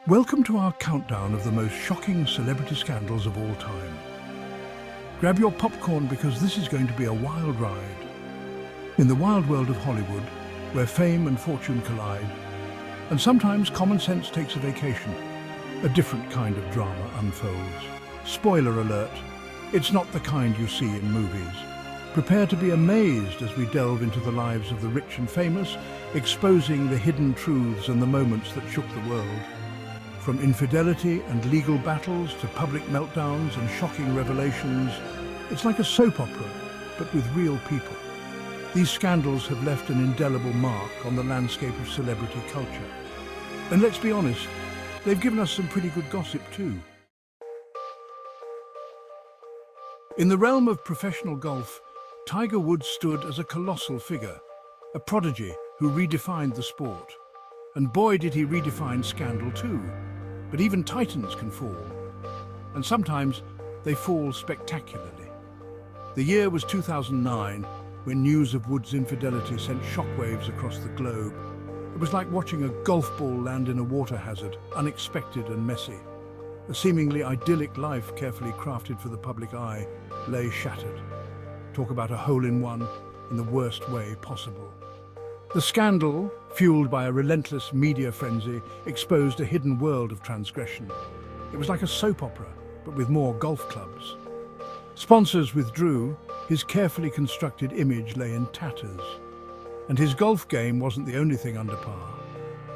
Welcome to our countdown of the most shocking celebrity scandals of all time. Grab your popcorn because this is going to be a wild ride. In the wild world of Hollywood, where fame and fortune collide, and sometimes common sense takes a vacation, a different kind of drama unfolds. Spoiler alert, it's not the kind you see in movies. Prepare to be amazed as we delve into the lives of the rich and famous, exposing the hidden truths and the moments that shook the world. From infidelity and legal battles to public meltdowns and shocking revelations, it's like a soap opera, but with real people. These scandals have left an indelible mark on the landscape of celebrity culture. And let's be honest, they've given us some pretty good gossip too. In the realm of professional golf, Tiger Woods stood as a colossal figure, a prodigy who redefined the sport. And boy, did he redefine scandal too. But even titans can fall, and sometimes they fall spectacularly. The year was 2009, when news of Woods' infidelity sent shockwaves across the globe. It was like watching a golf ball land in a water hazard, unexpected and messy. A seemingly idyllic life carefully crafted for the public eye lay shattered. Talk about a hole-in-one in the worst way possible. The scandal, fueled by a relentless media frenzy, exposed a hidden world of transgression. It was like a soap opera, but with more golf clubs. Sponsors withdrew, his carefully constructed image lay in tatters. And his golf game wasn't the only thing under par.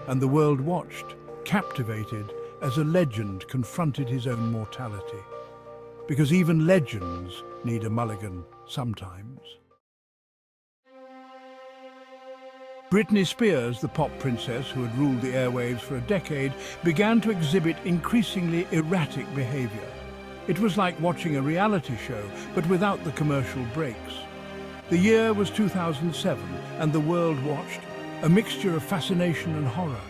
And the world watched, captivated, as a legend confronted his own mortality. Because even legends need a mulligan sometimes. Britney Spears, the pop princess who had ruled the airwaves for a decade, began to exhibit increasingly erratic behavior. It was like watching a reality show, but without the commercial breaks. The year was 2007, and the world watched, a mixture of fascination and horror,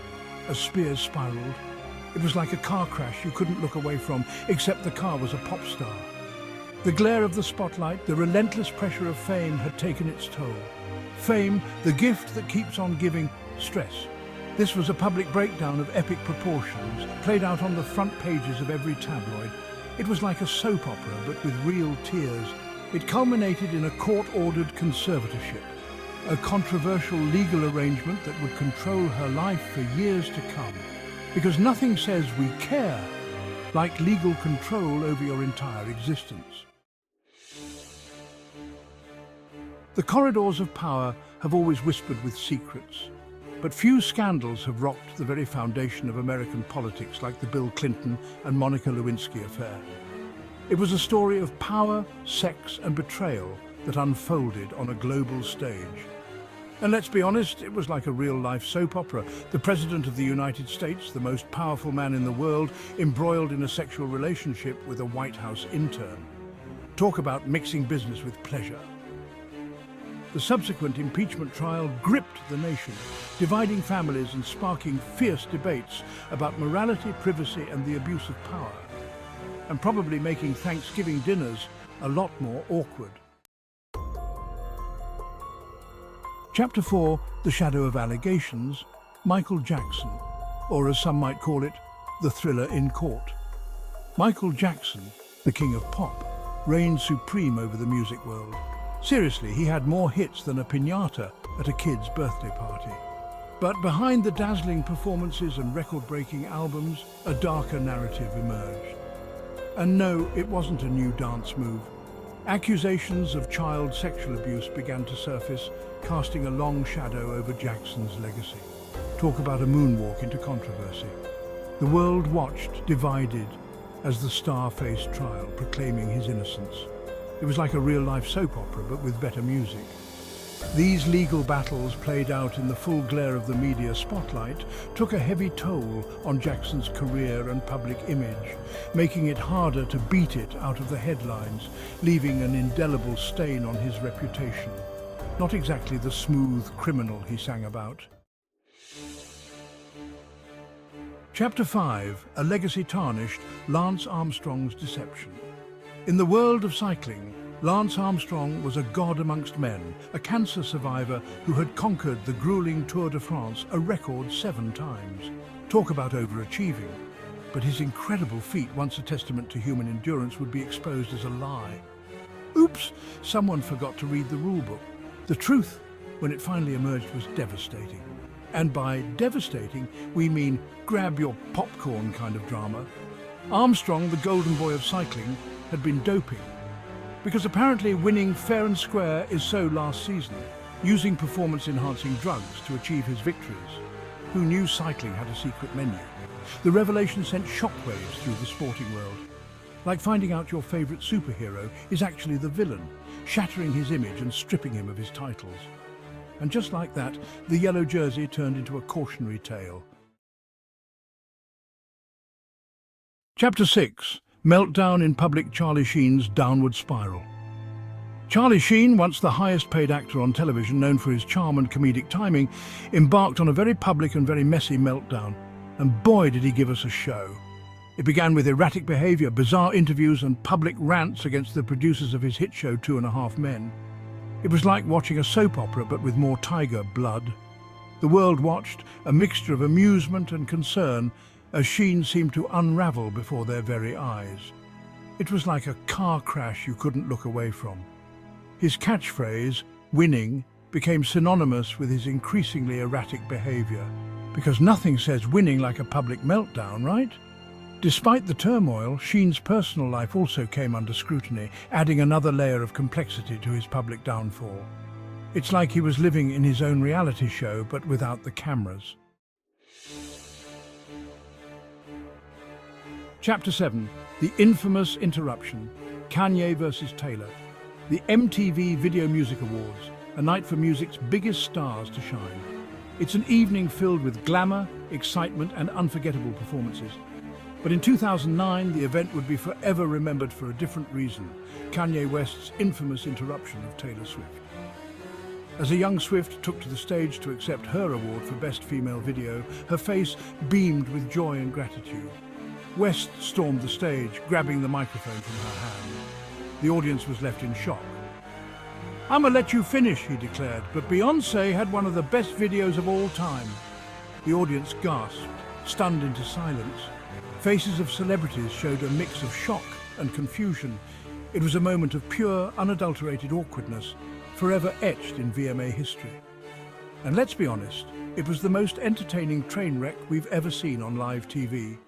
as Spears spiraled. It was like a car crash you couldn't look away from, except the car was a pop star. The glare of the spotlight, the relentless pressure of fame had taken its toll. Fame, the gift that keeps on giving stress. This was a public breakdown of epic proportions, played out on the front pages of every tabloid. It was like a soap opera, but with real tears. It culminated in a court-ordered conservatorship, a controversial legal arrangement that would control her life for years to come. Because nothing says we care like legal control over your entire existence. The corridors of power have always whispered with secrets, but few scandals have rocked the very foundation of American politics like the Bill Clinton and Monica Lewinsky affair. It was a story of power, sex, and betrayal that unfolded on a global stage. And let's be honest, it was like a real-life soap opera. The President of the United States, the most powerful man in the world, embroiled in a sexual relationship with a White House intern. Talk about mixing business with pleasure. The subsequent impeachment trial gripped the nation, dividing families and sparking fierce debates about morality, privacy, and the abuse of power, and probably making Thanksgiving dinners a lot more awkward. Chapter 4, The Shadow of Allegations, Michael Jackson, or as some might call it, the thriller in court. Michael Jackson, the king of pop, reigned supreme over the music world. Seriously, he had more hits than a piñata at a kid's birthday party. But behind the dazzling performances and record-breaking albums, a darker narrative emerged. And no, it wasn't a new dance move. Accusations of child sexual abuse began to surface, casting a long shadow over Jackson's legacy. Talk about a moonwalk into controversy. The world watched, divided, as the star faced trial, proclaiming his innocence. It was like a real-life soap opera, but with better music. These legal battles, played out in the full glare of the media spotlight, took a heavy toll on Jackson's career and public image, making it harder to beat it out of the headlines, leaving an indelible stain on his reputation. Not exactly the smooth criminal he sang about. Chapter 5, A Legacy Tarnished, Lance Armstrong's Deception. In the world of cycling, Lance Armstrong was a god amongst men, a cancer survivor who had conquered the grueling Tour de France a record 7 times. Talk about overachieving. But his incredible feat, once a testament to human endurance, would be exposed as a lie. Oops, someone forgot to read the rule book. The truth, when it finally emerged, was devastating. And by devastating, we mean grab your popcorn kind of drama. Armstrong, the golden boy of cycling, had been doping. Because apparently winning fair and square is so last season, using performance-enhancing drugs to achieve his victories. Who knew cycling had a secret menu? The revelation sent shockwaves through the sporting world. Like finding out your favourite superhero is actually the villain, shattering his image and stripping him of his titles. And just like that, the yellow jersey turned into a cautionary tale. Chapter 6. Meltdown in public. Charlie Sheen's downward spiral. Charlie Sheen, once the highest-paid actor on television, known for his charm and comedic timing, embarked on a very public and very messy meltdown. And boy, did he give us a show. It began with erratic behaviour, bizarre interviews and public rants against the producers of his hit show 2.5 Men. It was like watching a soap opera, but with more tiger blood. The world watched, a mixture of amusement and concern, as Sheen seemed to unravel before their very eyes. It was like a car crash you couldn't look away from. His catchphrase, winning, became synonymous with his increasingly erratic behaviour. Because nothing says winning like a public meltdown, right? Despite the turmoil, Sheen's personal life also came under scrutiny, adding another layer of complexity to his public downfall. It's like he was living in his own reality show, but without the cameras. Chapter 7. The infamous interruption. Kanye versus Taylor. The MTV Video Music Awards, a night for music's biggest stars to shine. It's an evening filled with glamour, excitement and unforgettable performances. But in 2009, the event would be forever remembered for a different reason: Kanye West's infamous interruption of Taylor Swift. As a young Swift took to the stage to accept her award for Best Female Video, her face beamed with joy and gratitude. West stormed the stage, grabbing the microphone from her hand. The audience was left in shock. "I'ma let you finish," he declared, "but Beyoncé had one of the best videos of all time." The audience gasped, stunned into silence. Faces of celebrities showed a mix of shock and confusion. It was a moment of pure, unadulterated awkwardness, forever etched in VMA history. And let's be honest, it was the most entertaining train wreck we've ever seen on live TV.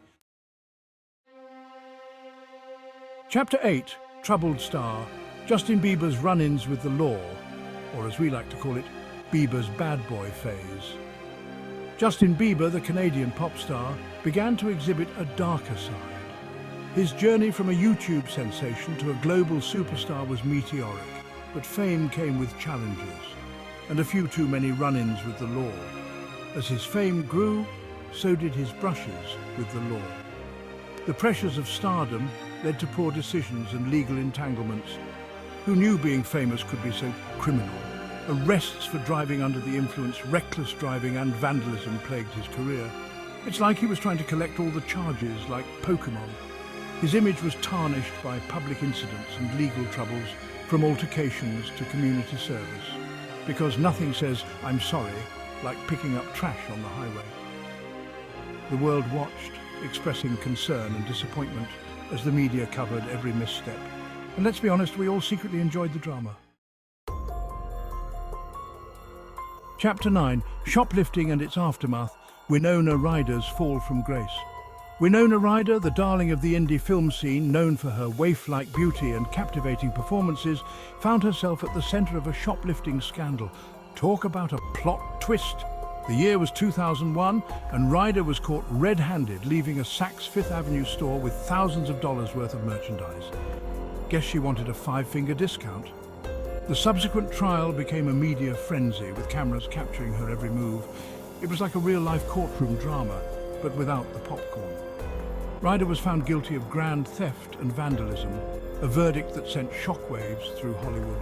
Chapter 8. Troubled Star. Justin Bieber's run-ins with the law, or as we like to call it, Bieber's bad boy phase. Justin Bieber, the Canadian pop star, began to exhibit a darker side. His journey from a YouTube sensation to a global superstar was meteoric, but fame came with challenges, and a few too many run-ins with the law. As his fame grew, so did his brushes with the law. The pressures of stardom led to poor decisions and legal entanglements. Who knew being famous could be so criminal? Arrests for driving under the influence, reckless driving and vandalism plagued his career. It's like he was trying to collect all the charges like Pokemon. His image was tarnished by public incidents and legal troubles, from altercations to community service. Because nothing says, "I'm sorry," like picking up trash on the highway. The world watched, expressing concern and disappointment as the media covered every misstep. And let's be honest, we all secretly enjoyed the drama. Chapter 9. Shoplifting and its aftermath. Winona Ryder's fall from grace. Winona Ryder, the darling of the indie film scene, known for her waif-like beauty and captivating performances, found herself at the centre of a shoplifting scandal. Talk about a plot twist. The year was 2001, and Ryder was caught red-handed leaving a Saks Fifth Avenue store with thousands of dollars worth of merchandise. Guess she wanted a 5-finger discount. The subsequent trial became a media frenzy, with cameras capturing her every move. It was like a real-life courtroom drama, but without the popcorn. Ryder was found guilty of grand theft and vandalism, a verdict that sent shockwaves through Hollywood.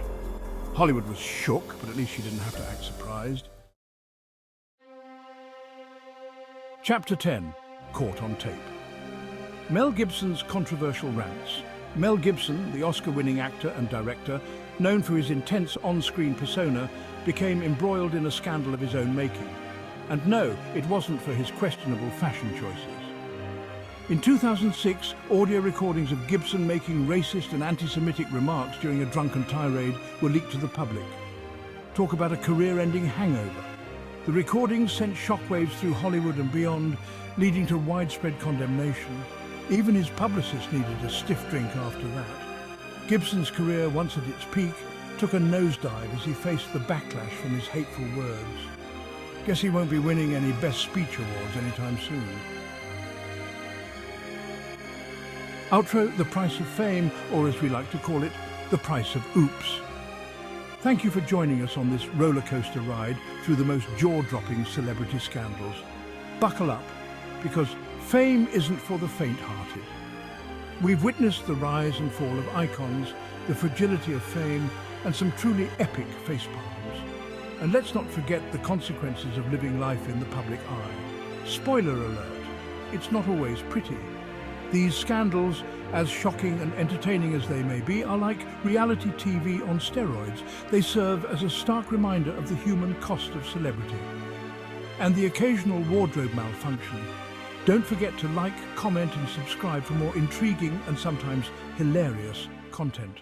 Hollywood was shook, but at least she didn't have to act surprised. Chapter 10. Caught on tape. Mel Gibson's controversial rants. Mel Gibson, the Oscar-winning actor and director, known for his intense on-screen persona, became embroiled in a scandal of his own making. And no, it wasn't for his questionable fashion choices. In 2006, audio recordings of Gibson making racist and anti-Semitic remarks during a drunken tirade were leaked to the public. Talk about a career-ending hangover. The recordings sent shockwaves through Hollywood and beyond, leading to widespread condemnation. Even his publicist needed a stiff drink after that. Gibson's career, once at its peak, took a nosedive as he faced the backlash from his hateful words. Guess he won't be winning any Best Speech Awards anytime soon. Outro, the price of fame, or as we like to call it, the price of oops. Thank you for joining us on this roller coaster ride through the most jaw-dropping celebrity scandals. Buckle up, because fame isn't for the faint-hearted. We've witnessed the rise and fall of icons, the fragility of fame, and some truly epic facepalms. And let's not forget the consequences of living life in the public eye. Spoiler alert, it's not always pretty. These scandals, as shocking and entertaining as they may be, are like reality TV on steroids. They serve as a stark reminder of the human cost of celebrity and the occasional wardrobe malfunction. Don't forget to like, comment and subscribe for more intriguing and sometimes hilarious content.